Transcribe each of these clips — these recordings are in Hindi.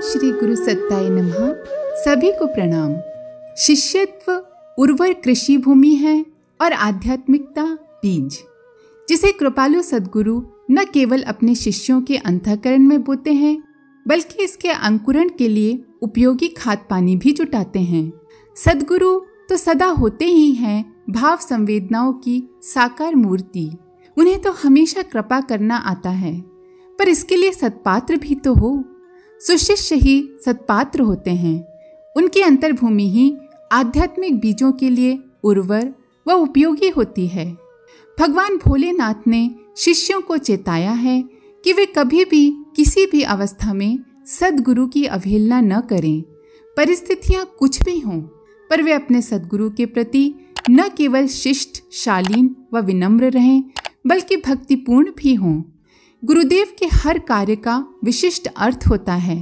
श्री गुरु सत्ताय नमः। सभी को प्रणाम। शिष्यत्व उर्वर कृषि भूमि है और आध्यात्मिकता बीज, जिसे कृपालु सद्गुरु न केवल अपने शिष्यों के अंतःकरण में बोते हैं, बल्कि इसके अंकुरण के लिए उपयोगी खाद पानी भी जुटाते हैं। सद्गुरु तो सदा होते ही हैं भाव संवेदनाओं की साकार मूर्ति। उन्हें तो हमेशा कृपा करना आता है, पर इसके लिए सत्पात्र भी तो हो। सुशिष्य ही सत्पात्र होते हैं। उनकी अंतर्भूमि ही आध्यात्मिक बीजों के लिए उर्वर व उपयोगी होती है। भगवान भोलेनाथ ने शिष्यों को चेताया है कि वे कभी भी किसी भी अवस्था में सद्गुरु की अवहेलना न करें। परिस्थितियां कुछ भी हों, पर वे अपने सद्गुरु के प्रति न केवल शिष्ट, शालीन व विनम्र रहें, बल्कि भक्तिपूर्ण भी हों। गुरुदेव के हर कार्य का विशिष्ट अर्थ होता है,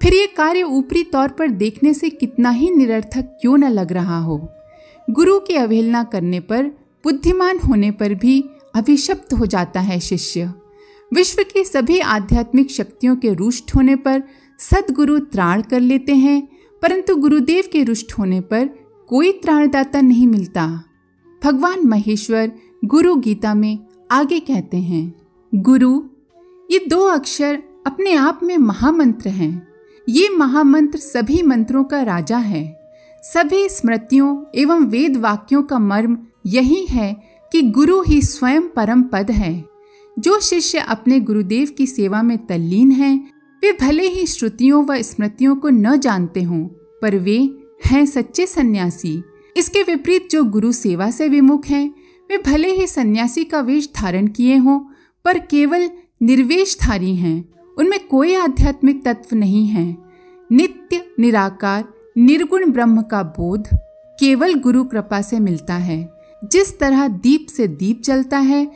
फिर ये कार्य ऊपरी तौर पर देखने से कितना ही निरर्थक क्यों न लग रहा हो। गुरु की अवहेलना करने पर, बुद्धिमान होने पर भी अभिशप्त हो जाता है शिष्य। विश्व की सभी आध्यात्मिक शक्तियों के रुष्ट होने पर सद्गुरु त्राण कर लेते हैं, परंतु गुरुदेव के रुष्ट होने पर कोई त्राणदाता नहीं मिलता। भगवान महेश्वर गुरु गीता में आगे कहते हैं, गुरु ये दो अक्षर अपने आप में महामंत्र हैं। ये महामंत्र सभी मंत्रों का राजा है। सभी स्मृतियों एवं वेद वाक्यों का मर्म यही है कि गुरु ही स्वयं परम पद है। जो शिष्य अपने गुरुदेव की सेवा में तल्लीन हैं, वे भले ही श्रुतियों व स्मृतियों को न जानते हों, पर वे हैं सच्चे सन्यासी। इसके विपरीत जो गुरु सेवा से विमुख हैं, वे भले ही सन्यासी का वेश धारण किए हों, पर केवल निर्वेशधारी हैं। उनमें कोई आध्यात्मिक तत्व नहीं है। नित्य निराकार निर्गुण ब्रह्म का बोध केवल गुरु कृपा से मिलता है। जिस तरह दीप से दीप जलता है,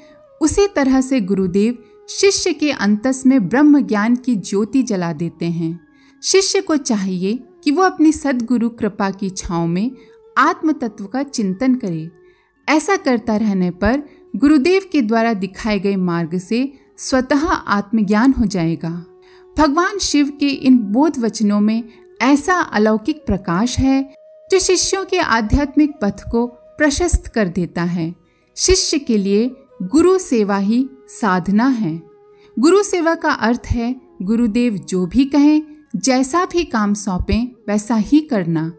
उसी तरह से गुरुदेव शिष्य के अंतस में ब्रह्म ज्ञान की ज्योति जला देते हैं। शिष्य को चाहिए कि वो अपनी सद्गुरु कृपा की छांव में आत्म तत्व का चिंतन करे। ऐसा करता रहने पर गुरुदेव के द्वारा दिखाए गए मार्ग से स्वतः आत्मज्ञान हो जाएगा। भगवान शिव के इन बोध वचनों में ऐसा अलौकिक प्रकाश है जो शिष्यों के आध्यात्मिक पथ को प्रशस्त कर देता है। शिष्य के लिए गुरु सेवा ही साधना है। गुरु सेवा का अर्थ है गुरुदेव जो भी कहें, जैसा भी काम सौंपें, वैसा ही करना।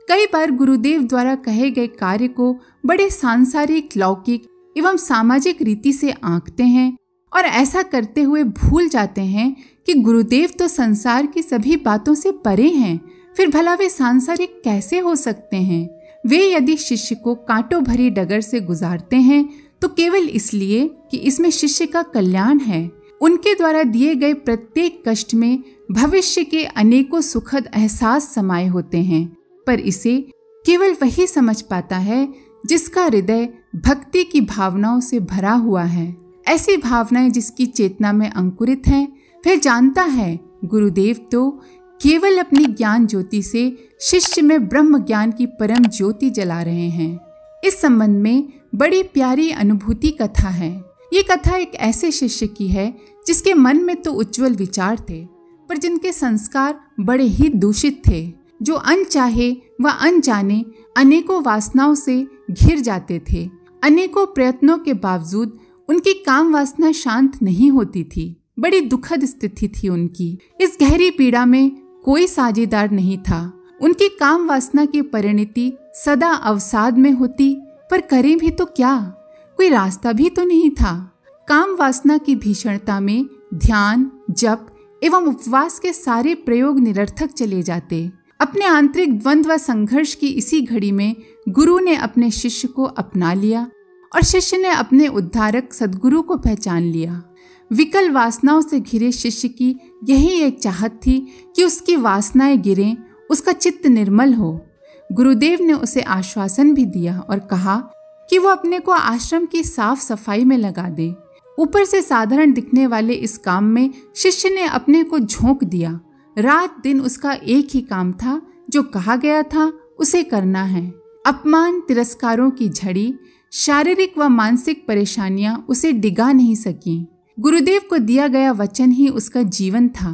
कई बार गुरुदेव द्वारा कहे गए कार्य को बड़े सांसारिक, लौकिक एवं सामाजिक रीति से आंकते हैं और ऐसा करते हुए भूल जाते हैं कि गुरुदेव तो संसार की सभी बातों से परे हैं। फिर भला वे सांसारिक कैसे हो सकते हैं? वे यदि शिष्य को कांटों भरी डगर से गुजारते हैं तो केवल इसलिए कि इसमें शिष्य का कल्याण है। उनके द्वारा दिए गए प्रत्येक कष्ट में भविष्य के अनेकों सुखद एहसास समाये होते हैं, पर इसे केवल वही समझ पाता है जिसका हृदय भक्ति की भावनाओं से भरा हुआ है। ऐसी भावनाएं जिसकी चेतना में अंकुरित हैं, वह जानता है गुरुदेव तो केवल अपनी ज्ञान ज्योति से शिष्य में ब्रह्म ज्ञान की परम ज्योति जला रहे हैं। इस संबंध में बड़ी प्यारी अनुभूति कथा है। ये कथा एक ऐसे शिष्य की है जिसके मन में तो उज्जवल विचार थे, पर जिनके संस्कार बड़े ही दूषित थे, जो अनचाहे व अनजाने अनेकों वासनाओं से घिर जाते थे। अनेकों प्रयत्नों के बावजूद उनकी काम वासना शांत नहीं होती थी। बड़ी दुखद स्थिति थी उनकी। इस गहरी पीड़ा में कोई साझेदार नहीं था। उनकी काम वासना की परिणति सदा अवसाद में होती, पर करें भी तो क्या? कोई रास्ता भी तो नहीं था। काम वासना की भीषणता में ध्यान, जप एवं उपवास के सारे प्रयोग निरर्थक चले जाते। अपने आंतरिक द्वंद्व व संघर्ष की इसी घड़ी में गुरु ने अपने शिष्य को अपना लिया और शिष्य ने अपने उद्धारक सद्गुरु को पहचान लिया। विकल वासनाओं से घिरे शिष्य की यही एक चाहत थी कि उसकी वासनाएं गिरें, उसका चित्त निर्मल हो। गुरुदेव ने उसे आश्वासन भी दिया और कहा कि वो अपने को आश्रम की साफ सफाई में लगा दे। ऊपर से साधारण दिखने वाले इस काम में शिष्य ने अपने को झोंक दिया। रात दिन उसका एक ही काम था, जो कहा गया था उसे करना है। अपमान, तिरस्कारों की झड़ी, शारीरिक व मानसिक परेशानियां उसे डिगा नहीं सकी। गुरुदेव को दिया गया वचन ही उसका जीवन था।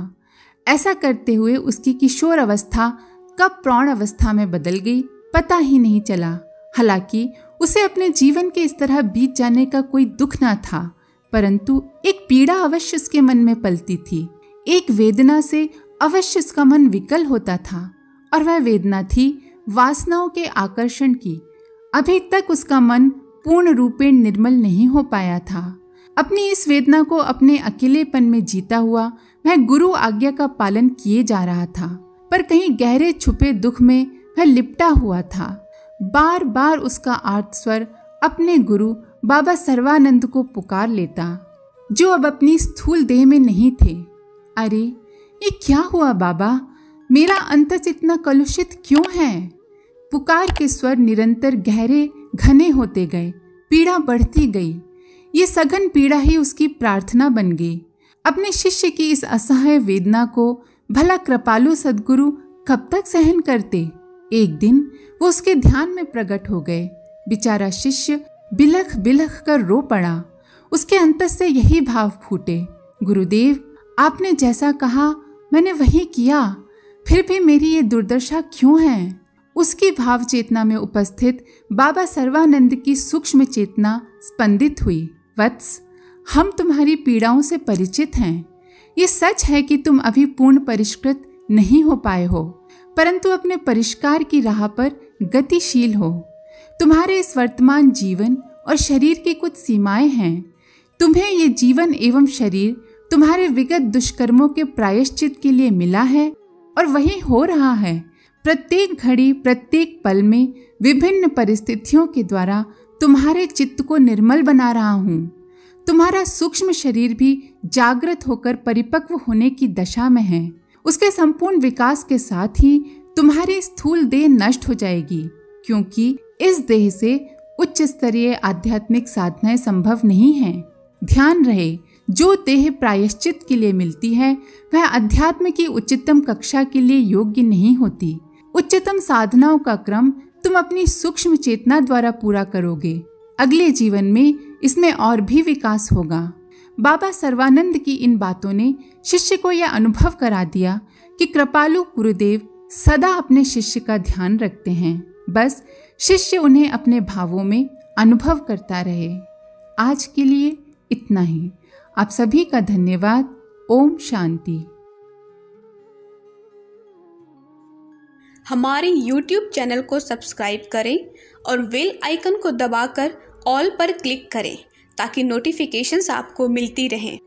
ऐसा करते हुए उसकी किशोर अवस्था कब प्रौढ़ अवस्था में बदल गई पता ही नहीं चला। हालांकि उसे अपने जीवन के इस तरह बीत जाने का कोई दुख न था, परंतु एक पीड़ा अवश्य उसके मन में पलती थी। एक वेदना से अवश्य उसका मन विकल होता था, और वह वेदना थी वासनाओं के आकर्षण की। अभी तक उसका मन पूर्ण रूपेण निर्मल नहीं हो पाया था। अपनी इस वेदना को अपने अकेलेपन में जीता हुआ वह गुरु आज्ञा का पालन किए जा रहा था, पर कहीं गहरे छुपे दुख में वह लिपटा हुआ था। बार बार उसका आर्त स्वर अपने गुरु बाबा सर्वानंद को पुकार लेता, जो अब अपनी स्थूल देह में नहीं थे। अरे ये क्या हुआ बाबा, मेरा अंतस इतना कलुषित क्यों है? पुकार के स्वर निरंतर गहरे घने होते गए, पीड़ा बढ़ती गई। ये सघन पीड़ा ही उसकी प्रार्थना बन गई। अपने शिष्य की इस असहाय वेदना को भला कृपालु सद्गुरु कब तक सहन करते? एक दिन वो उसके ध्यान में प्रकट हो गए। बेचारा शिष्य बिलख बिलख कर रो पड़ा। उसके अंतस से यही भाव फूटे, गुरुदेव आपने जैसा कहा मैंने वही किया, फिर भी मेरी ये दुर्दशा क्यों है? उसकी भाव चेतना में उपस्थित बाबा सर्वानंद की सूक्ष्म चेतना स्पंदित हुई। वत्स, हम तुम्हारी पीड़ाओं से परिचित हैं। ये सच है कि तुम अभी पूर्ण परिष्कृत नहीं हो पाए हो, परंतु अपने परिष्कार की राह पर गतिशील हो। तुम्हारे इस वर्तमान जीवन और शरीर की कुछ सीमाएं हैं। तुम्हें ये जीवन एवं शरीर तुम्हारे विगत दुष्कर्मों के प्रायश्चित के लिए मिला है, और वही हो रहा है। प्रत्येक घड़ी प्रत्येक पल में विभिन्न परिस्थितियों के द्वारा तुम्हारे चित्त को निर्मल बना रहा हूँ। तुम्हारा सूक्ष्म शरीर भी जागृत होकर परिपक्व होने की दशा में है। उसके संपूर्ण विकास के साथ ही तुम्हारी स्थूल देह नष्ट हो जाएगी, क्योंकि इस देह से उच्च स्तरीय आध्यात्मिक साधनाएं संभव नहीं हैं। ध्यान रहे, जो देह प्रायश्चित के लिए मिलती है वह अध्यात्म की उच्चतम कक्षा के लिए योग्य नहीं होती। उच्चतम साधनाओं का क्रम तुम अपनी सूक्ष्म चेतना द्वारा पूरा करोगे। अगले जीवन में इसमें और भी विकास होगा। बाबा सर्वानंद की इन बातों ने शिष्य को यह अनुभव करा दिया कि कृपालु गुरुदेव सदा अपने शिष्य का ध्यान रखते हैं। बस शिष्य उन्हें अपने भावों में अनुभव करता रहे। आज के लिए इतना ही। आप सभी का धन्यवाद। ओम शांति। हमारे YouTube चैनल को सब्सक्राइब करें और बेल आइकन को दबाकर ऑल पर क्लिक करें ताकि नोटिफिकेशंस आपको मिलती रहें।